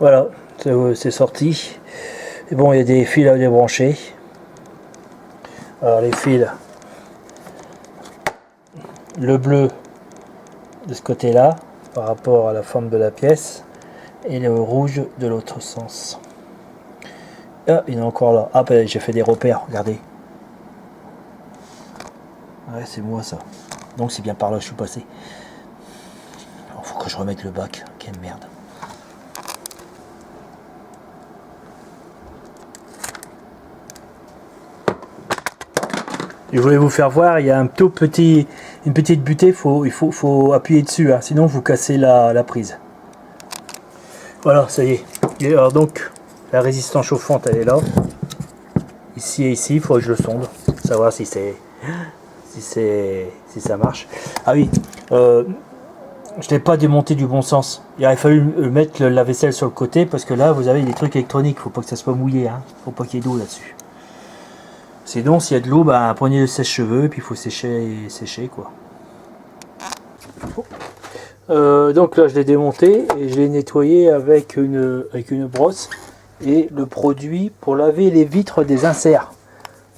Voilà, c'est sorti. Et bon, il y a des fils à débrancher. Alors les fils, le bleu de ce côté-là, par rapport à la forme de la pièce, et le rouge de l'autre sens. Ah, il est encore là. Ah, ben, j'ai fait des repères, regardez. Ouais, c'est moi ça. Donc c'est bien par là que je suis passé. Il faut que je remette le bac. Quelle merde. Je voulais vous faire voir, il y a une petite butée, il faut appuyer dessus, hein, sinon vous cassez la prise. Voilà, ça y est. Et alors donc, la résistance chauffante, elle est là. Ici et ici, il faut que je le sonde, savoir si ça marche. Ah oui, je l'ai pas démonté du bon sens. Il aurait fallu mettre la vaisselle sur le côté parce que là, vous avez des trucs électroniques. Faut pas que ça soit mouillé, hein. Faut pas qu'il y ait d'eau là-dessus. Sinon, s'il y a de l'eau, bah, prenez le sèche-cheveux et puis il faut sécher quoi. Donc là, je l'ai démonté et je l'ai nettoyé avec une brosse et le produit pour laver les vitres des inserts.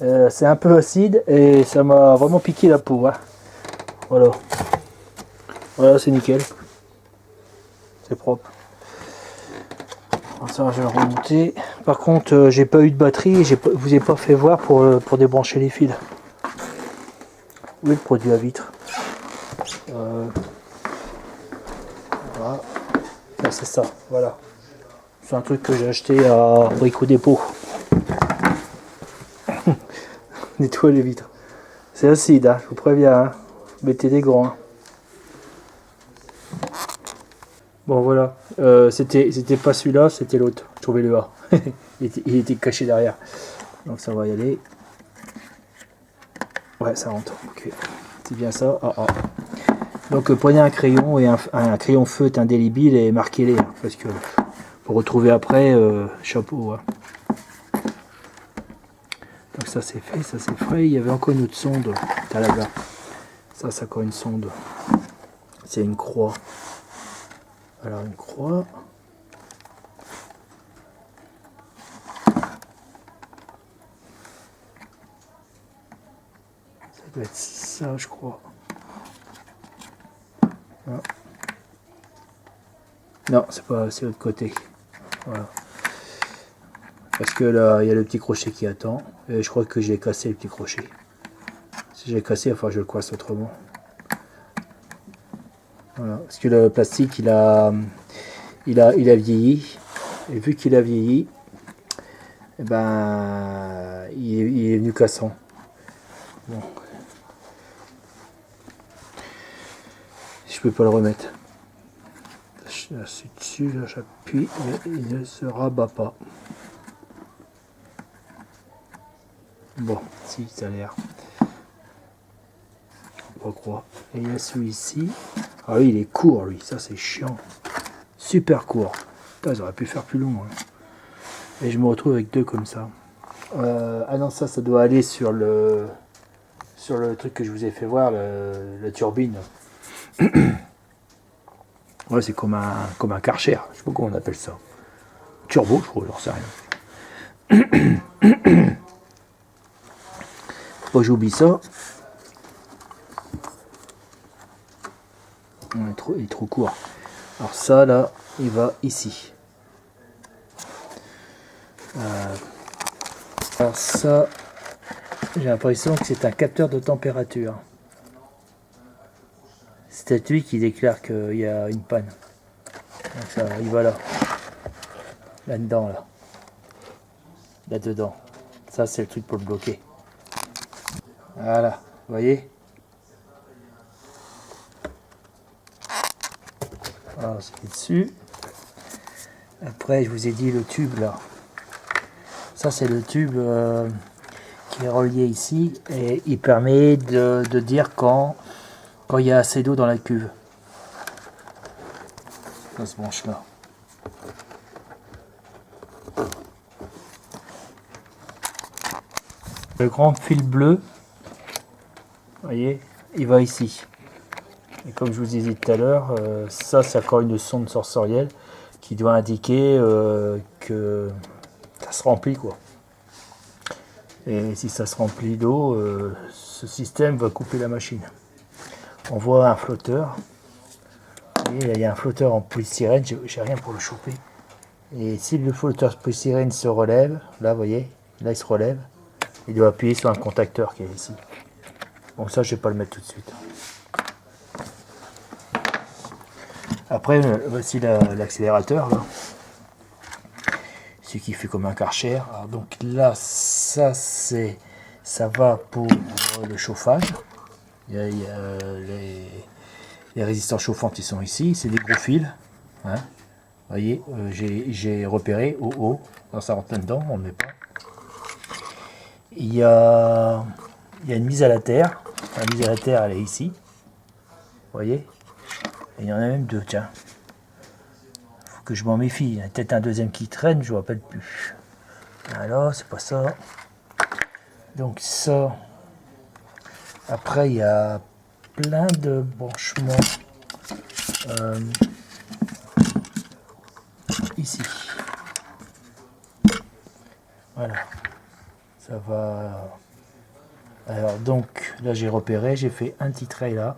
C'est un peu acide et ça m'a vraiment piqué la peau. Hein. Voilà. Voilà, c'est nickel. C'est propre. Ça, je vais le remonter. Par contre, j'ai pas eu de batterie et je vous ai pas fait voir pour débrancher les fils. Où est le produit à vitre Voilà. Ah, c'est ça, voilà. C'est un truc que j'ai acheté à Brico Dépôt. Nettoyer les vitres. C'est acide, hein, je vous préviens. Hein. Mettez des gants. Hein. Bon voilà, c'était pas celui-là, c'était l'autre. Je trouvais le A. il était caché derrière. Donc ça va y aller. Ouais, ça rentre. Ok. C'est bien ça. Ah, ah. Donc prenez un crayon et un crayon feutre indélébile et marquez-les. Hein, parce que pour retrouver après, chapeau. Hein. Donc ça c'est fait, ça c'est frais. Il y avait encore une autre sonde. Là-bas. Ça c'est encore une sonde. C'est une croix. Alors une croix. Ça doit être ça je crois. Non, non c'est pas, c'est l'autre côté. Voilà. Parce que là il y a le petit crochet qui attend. Et je crois que j'ai cassé le petit crochet. Si j'ai cassé, enfin je le coince autrement. Voilà. Parce que le plastique il a vieilli. Et vu qu'il a vieilli, eh ben, il est venu cassant. Bon. Je peux pas le remettre. Je suis dessus, là j'appuie, mais il ne se rabat pas. Bon, si, ça a l'air. On croit. Et il y a celui-ci. Ah oui, il est court, lui. Ça, c'est chiant. Super court. Putain, ils auraient pu faire plus long. Hein. Et je me retrouve avec deux comme ça. Ah non, ça doit aller sur le truc que je vous ai fait voir, la turbine. Ouais, c'est comme un Karcher. Je sais pas comment on appelle ça. Turbo, je crois, j'en sais rien. Bon, j'oublie ça. Il est trop court. Alors ça, là, il va ici. Alors ça, j'ai l'impression que c'est un capteur de température. C'est lui qui déclare qu'il y a une panne. Donc ça, il va là. Là-dedans, là. Là-dedans. Ça, c'est le truc pour le bloquer. Voilà, vous voyez? Alors, c'est dessus. Après, je vous ai dit le tube, là. Ça, c'est le tube qui est relié ici. Et il permet de dire quand il y a assez d'eau dans la cuve. Ça se branche là. Le grand fil bleu, vous voyez, il va ici. Et comme je vous disais tout à l'heure, ça c'est encore une sonde sensorielle qui doit indiquer que ça se remplit quoi. Et si ça se remplit d'eau, ce système va couper la machine. On voit un flotteur. Et il y a un flotteur en polystyrène, j'ai rien pour le choper. Et si le flotteur polystyrène se relève, là vous voyez, là il se relève, il doit appuyer sur un contacteur qui est ici. Bon ça je vais pas le mettre tout de suite. Après voici l'accélérateur là. Ce qui fait comme un Karcher. Alors, donc là ça va pour le chauffage. Il y a les résistants chauffants qui sont ici, c'est des gros fils. Hein. Vous voyez, j'ai repéré au haut, quand ça rentre là-dedans, on ne le met pas. Il y a une mise à la terre. La mise à la terre, elle est ici. Vous voyez. Et il y en a même deux, tiens. Il faut que je m'en méfie. Il y a peut-être un deuxième qui traîne, je ne me rappelle plus. Alors, c'est pas ça. Donc ça. Après, il y a plein de branchements ici. Voilà. Ça va. Alors donc là j'ai repéré, j'ai fait un petit trait là.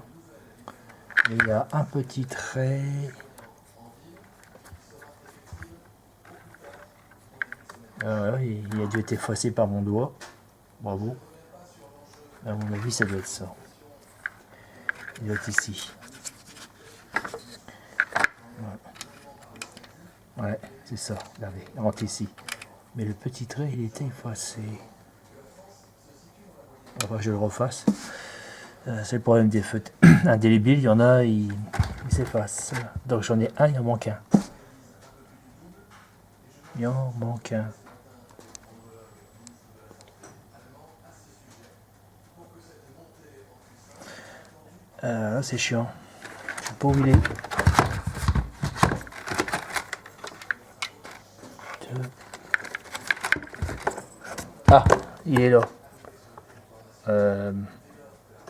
Et il y a un petit trait. Voilà, il a dû être effacé par mon doigt. Bravo. À mon avis ça doit être ça. Il doit être ici. Ouais, c'est ça. Regardez, il rentre ici. Mais le petit trait, il était effacé. Enfin, je le refasse. C'est le problème des feutres indélébiles. Il y en a, ils s'effacent. Donc j'en ai un, il en manque un. Il en manque un. Là, c'est chiant. Je sais pas où il est. Ah, il est là.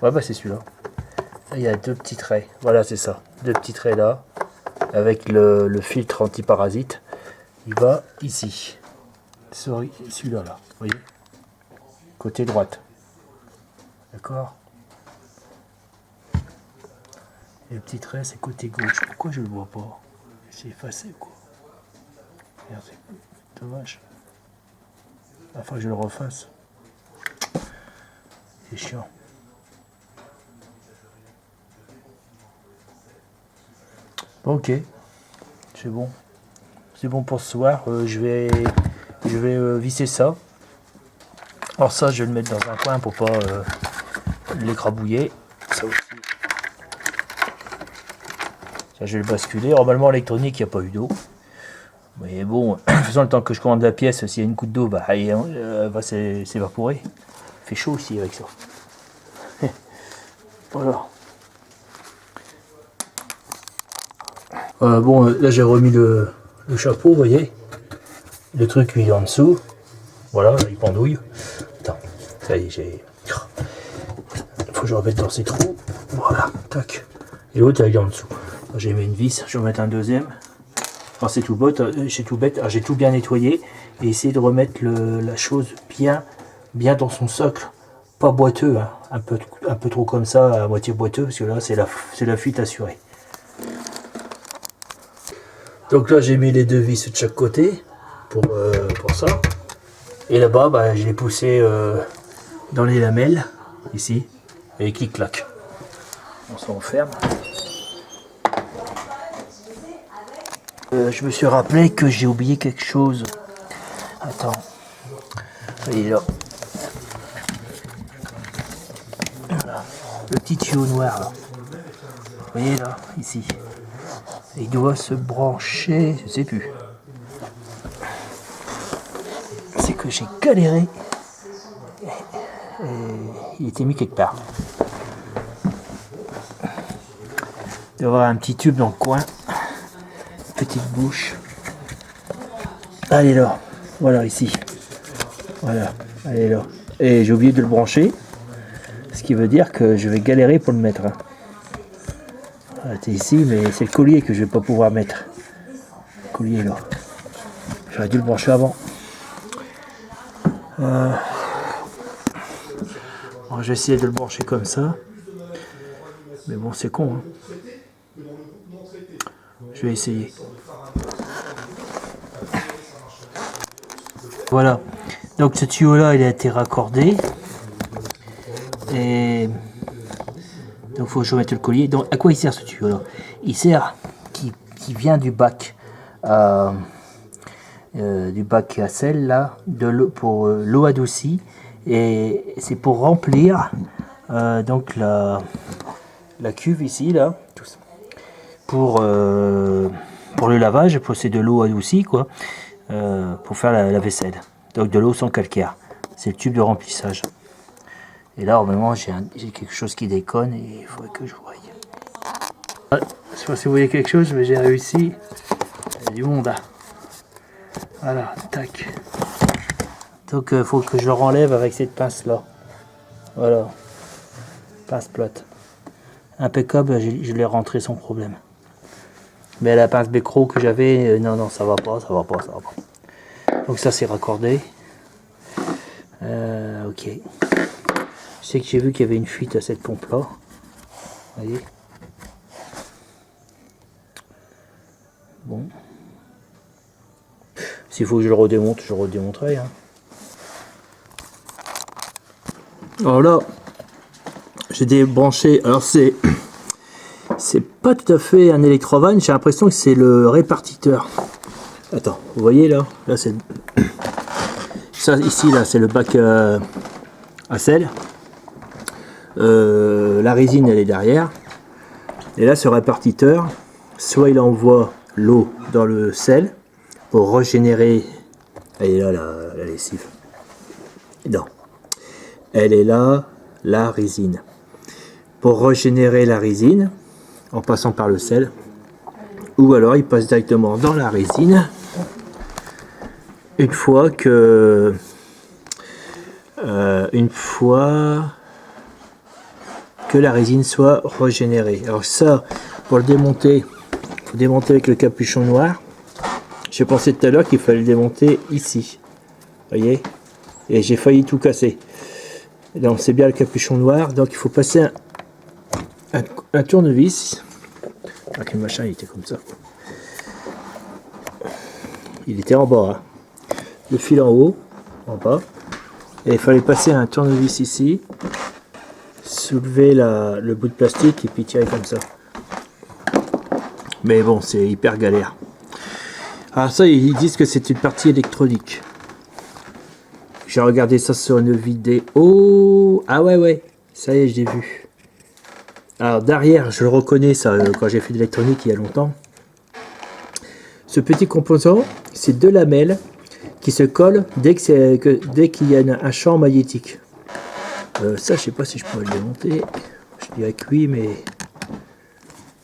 Ouais, bah c'est celui-là. Il y a deux petits traits. Voilà, c'est ça. Deux petits traits là. Avec le filtre anti-parasite. Il va ici. Celui-là, là. Vous voyez? Côté droite. D'accord? Et le petit trait, c'est côté gauche. Pourquoi je le vois pas? C'est effacé ou quoi? Merde, c'est dommage. Enfin, je le refasse. C'est chiant. Ok, c'est bon. C'est bon pour ce soir. Je vais visser ça. Alors ça, je vais le mettre dans un coin pour pas l'écrabouiller. Ça aussi. Ça, je vais le basculer. Normalement, l'électronique, il n'y a pas eu d'eau. Mais bon, faisant le temps que je commande la pièce, s'il y a une goutte d'eau, bah, elle va s'évaporer. Il fait chaud aussi avec ça. Voilà. Bon, là j'ai remis le chapeau, vous voyez. Le truc il est en dessous. Voilà, il pendouille. Attends, ça y est, j'ai. Il faut que je remette dans ces trous. Voilà, tac. Et l'autre il est en dessous. J'ai mis une vis, je vais mettre un deuxième. Alors c'est tout bête, j'ai tout bien nettoyé et essayer de remettre la chose bien dans son socle, pas boiteux, hein. un peu trop comme ça, à moitié boiteux, parce que là c'est la fuite assurée. Donc là j'ai mis les deux vis de chaque côté pour ça, et là-bas bah, je l'ai poussé dans les lamelles ici et qui claque. On s'en ferme. Je me suis rappelé que j'ai oublié quelque chose. Attends. Il est là. Voilà. Le petit tuyau noir là. Vous voyez là, ici. Il doit se brancher, je sais plus. C'est que j'ai galéré. Et il était mis quelque part. Il doit y avoir un petit tube dans le coin. Petite bouche. Elle est là. Voilà, ici. Voilà, elle est là. Et j'ai oublié de le brancher. Ce qui veut dire que je vais galérer pour le mettre. Voilà, c'est ici, mais c'est le collier que je vais pas pouvoir mettre. Le collier là. J'aurais dû le brancher avant. Bon, je vais essayer de le brancher comme ça. Mais bon, c'est con. Hein. Je vais essayer. Voilà. Donc ce tuyau là, il a été raccordé. Et donc il faut que je remette le collier. Donc à quoi il sert ce tuyau là? Il sert qui vient du bac à sel là, de l'eau pour l'eau adoucie, et c'est pour remplir donc la cuve ici là, pour le lavage. C'est de l'eau adoucie quoi, pour faire la vaisselle. Donc de l'eau sans calcaire. C'est le tube de remplissage. Et là, normalement, j'ai quelque chose qui déconne et il faudrait que je voie. Je sais pas si vous voyez quelque chose, mais j'ai réussi. Il y a du monde là. Voilà, tac. Donc, il faut que je le renlève avec cette pince là. Voilà. Pince plate. Impeccable, je l'ai rentré sans problème. Mais la pince Becro que j'avais, non, ça va pas. Donc ça, c'est raccordé. Ok. Je sais que j'ai vu qu'il y avait une fuite à cette pompe là. Vous voyez. Bon. S'il faut que je le redémonte, je le redémonterai. Hein. Alors là, j'ai débranché. Alors c'est pas tout à fait un électrovanne. J'ai l'impression que c'est le répartiteur. Attends, vous voyez là, c'est ça ici là, c'est le bac à sel. La résine elle est derrière. Et là, ce répartiteur, soit il envoie l'eau dans le sel pour régénérer. Elle est là la lessive. Non. Elle est là, la résine. Pour régénérer la résine, en passant par le sel, ou alors il passe directement dans la résine, une fois que la résine soit régénérée. Alors ça, pour le démonter, il faut démonter avec le capuchon noir. J'ai pensé tout à l'heure qu'il fallait le démonter ici. Vous voyez? Et j'ai failli tout casser. Donc c'est bien le capuchon noir. Donc il faut passer un tournevis. Alors que le machin il était comme ça. Il était en bas. Hein. Le fil en haut, en bas. Et il fallait passer un tournevis ici. Soulever le bout de plastique et puis tirer comme ça. Mais bon, c'est hyper galère. Alors ça, ils disent que c'est une partie électronique. J'ai regardé ça sur une vidéo. Ah ouais, ça y est, je l'ai vu. Alors derrière, je le reconnais ça quand j'ai fait de l'électronique il y a longtemps. Ce petit composant, c'est deux lamelles qui se collent dès qu'il y a un champ magnétique. Ça, je sais pas si je pourrais le démonter. Je dirais que oui, mais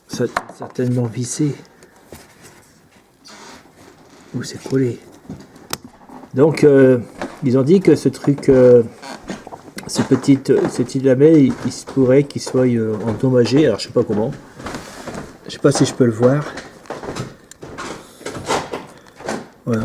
ça certainement vissé. Ou c'est collé. Donc, ils ont dit que ce truc, ces petites lamelles, il se pourrait qu'ils soient endommagés. Alors, je sais pas comment. Je sais pas si je peux le voir. Voilà.